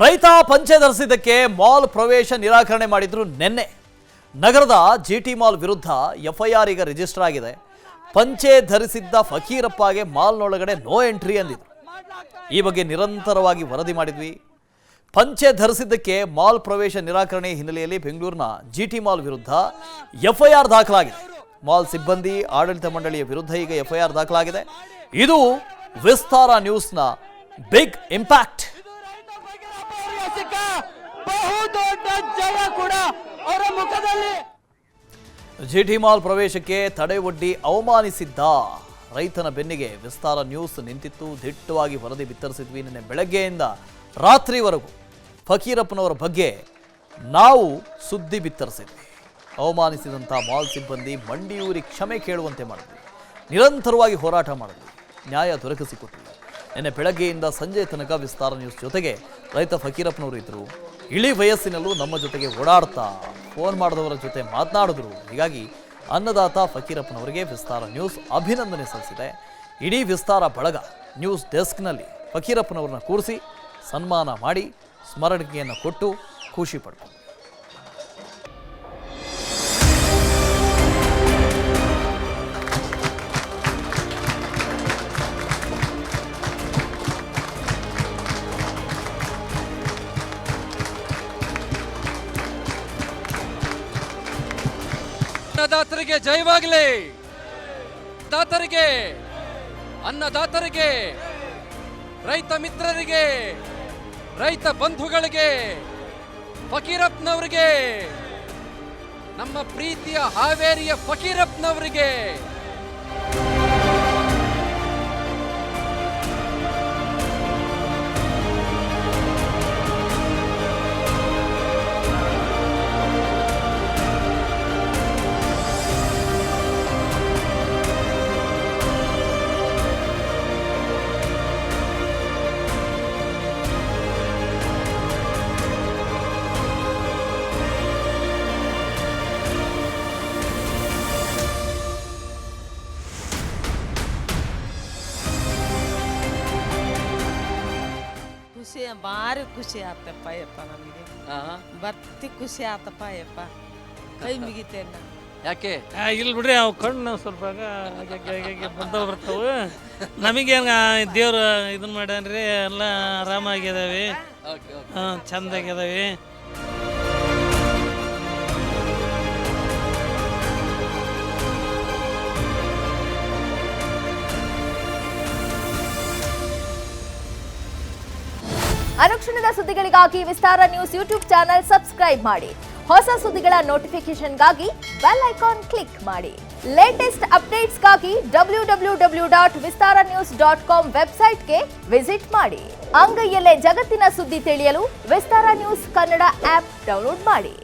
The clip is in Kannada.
ರೈತ ಪಂಚೆ ಧರಿಸಿದ್ದಕ್ಕೆ ಮಾಲ್ ಪ್ರವೇಶ ನಿರಾಕರಣೆ ಮಾಡಿದ್ರು ನಿನ್ನೆ. ನಗರದ ಜಿಟಿ ಮಾಲ್ ವಿರುದ್ಧ ಎಫ್ಐಆರ್ ಈಗ ರಿಜಿಸ್ಟರ್ ಆಗಿದೆ. ಪಂಚೆ ಧರಿಸಿದ್ದ ಫಕೀರಪ್ಪಗೆ ಮಾಲ್ನೊಳಗಡೆ ನೋ ಎಂಟ್ರಿ ಅಂದಿದ್ರು. ಈ ಬಗ್ಗೆ ನಿರಂತರವಾಗಿ ವರದಿ ಮಾಡಿದ್ವಿ. ಪಂಚೆ ಧರಿಸಿದ್ದಕ್ಕೆ ಮಾಲ್ ಪ್ರವೇಶ ನಿರಾಕರಣೆ ಹಿನ್ನೆಲೆಯಲ್ಲಿ ಬೆಂಗಳೂರಿನ ಜಿಟಿ ಮಾಲ್ ವಿರುದ್ಧ ಎಫ್ಐಆರ್ ದಾಖಲಾಗಿದೆ. ಮಾಲ್ ಸಿಬ್ಬಂದಿ ಆಡಳಿತ ಮಂಡಳಿಯ ವಿರುದ್ಧ ಈಗ ಎಫ್ಐಆರ್ ದಾಖಲಾಗಿದೆ. ಇದು ವಿಸ್ತಾರ ನ್ಯೂಸ್ನ ಬಿಗ್ ಇಂಪ್ಯಾಕ್ಟ್. ಜಿಟಿ ಮಾಲ್ ಪ್ರವೇಶಕ್ಕೆ ತಡೆ ಒಡ್ಡಿ ಅವಮಾನಿಸಿದ್ದ ರೈತನ ಬೆನ್ನಿಗೆ ವಿಸ್ತಾರ ನ್ಯೂಸ್ ನಿಂತಿತ್ತು. ದಿಟ್ಟವಾಗಿ ವರದಿ ಬಿತ್ತರಿಸಿದ್ವಿ. ನಿನ್ನೆ ಬೆಳಗ್ಗೆಯಿಂದ ರಾತ್ರಿವರೆಗೂ ಫಕೀರಪ್ಪನವರ ಬಗ್ಗೆ ನಾವು ಸುದ್ದಿ ಬಿತ್ತರಿಸಿದ್ವಿ. ಅವಮಾನಿಸಿದಂಥ ಮಾಲ್ ಸಿಬ್ಬಂದಿ ಮಂಡಿಯೂರಿ ಕ್ಷಮೆ ಕೇಳುವಂತೆ ಮಾಡಿದ್ವಿ. ನಿರಂತರವಾಗಿ ಹೋರಾಟ ಮಾಡಿದ್ವಿ. ನ್ಯಾಯ ದೊರಕಿಸಿಕೊಟ್ವಿ. ನಿನ್ನೆ ಬೆಳಗ್ಗೆಯಿಂದ ಸಂಜೆ ತನಕ ವಿಸ್ತಾರ ನ್ಯೂಸ್ ಜೊತೆಗೆ ರೈತ ಫಕೀರಪ್ಪನವರು ಇದ್ದರು. ಇಳಿ ವಯಸ್ಸಿನಲ್ಲೂ ನಮ್ಮ ಜೊತೆಗೆ ಓಡಾಡ್ತಾ ಫೋನ್ ಮಾಡಿದವರ ಜೊತೆ ಮಾತನಾಡಿದ್ರು. ಹೀಗಾಗಿ ಅನ್ನದಾತ ಫಕೀರಪ್ಪನವರಿಗೆ ವಿಸ್ತಾರ ನ್ಯೂಸ್ ಅಭಿನಂದನೆ ಸಲ್ಲಿಸಿದೆ. ಇಡೀ ವಿಸ್ತಾರ ಬಳಗ ನ್ಯೂಸ್ ಡೆಸ್ಕ್ನಲ್ಲಿ ಫಕೀರಪ್ಪನವ್ರನ್ನ ಕೂರಿಸಿ ಸನ್ಮಾನ ಮಾಡಿ ಸ್ಮರಣಿಕೆಯನ್ನು ಕೊಟ್ಟು ಖುಷಿ ಪಡ್ತು. ಅನ್ನದಾತರಿಗೆ ಜಯವಾಗಲಿ. ದಾತರಿಗೆ, ಅನ್ನದಾತರಿಗೆ, ರೈತ ಮಿತ್ರರಿಗೆ, ರೈತ ಬಂಧುಗಳಿಗೆ, ಫಕೀರಪ್ಪನವರಿಗೆ, ನಮ್ಮ ಪ್ರೀತಿಯ ಹಾವೇರಿಯ ಫಕೀರಪ್ಪನವರಿಗೆ ಭಾರಿ ಖುಷಿ ಆತಪ್ಪ ಯಪ್ಪ. ನಮಗೆ ಬರ್ತಿ ಖುಷಿ ಆತಪ್ಪ ಯಪ್ಪ. ಕೈ ಮುಗಿತೇನೆ. ಯಾಕೆ ಇಲ್ಲಿ ಬಿಡ್ರಿ, ಅವು ಕಣ್ಣು ಸ್ವಲ್ಪ ಬಂದವು ಬರ್ತಾವೆ. ನಮಗೇನು ದೇವ್ರು ಇದನ್ನ ಮಾಡ್ಯಾನ್ರಿ, ಎಲ್ಲ ಆರಾಮಾಗಿದಾವೆ, ಚಂದಾಗಿದಾವೆ. ಅನುಕ್ಷಣದ ಸುದ್ದಿಗಳಿಗಾಗಿ ವಿಸ್ತಾರ ನ್ಯೂಸ್ ಯೂಟ್ಯೂಬ್ ಚಾನೆಲ್ ಸಬ್ಸ್ಕ್ರೈಬ್ ಮಾಡಿ. ಹೊಸ ಸುದ್ದಿಗಳ ನೋಟಿಫಿಕೇಶನ್ಗಾಗಿ ಬೆಲ್ ಐಕಾನ್ ಕ್ಲಿಕ್ ಮಾಡಿ. ಲೇಟೆಸ್ಟ್ ಅಪ್ಡೇಟ್ಸ್ಗಾಗಿ www.vistaranews.com ವೆಬ್ಸೈಟ್ಗೆ ವಿಸಿಟ್ ಮಾಡಿ. ಅಂಗೈಯಲ್ಲೇ ಜಗತ್ತಿನ ಸುದ್ದಿ ತಿಳಿಯಲು ವಿಸ್ತಾರ ನ್ಯೂಸ್ ಕನ್ನಡ ಆಪ್ ಡೌನ್ಲೋಡ್ ಮಾಡಿ.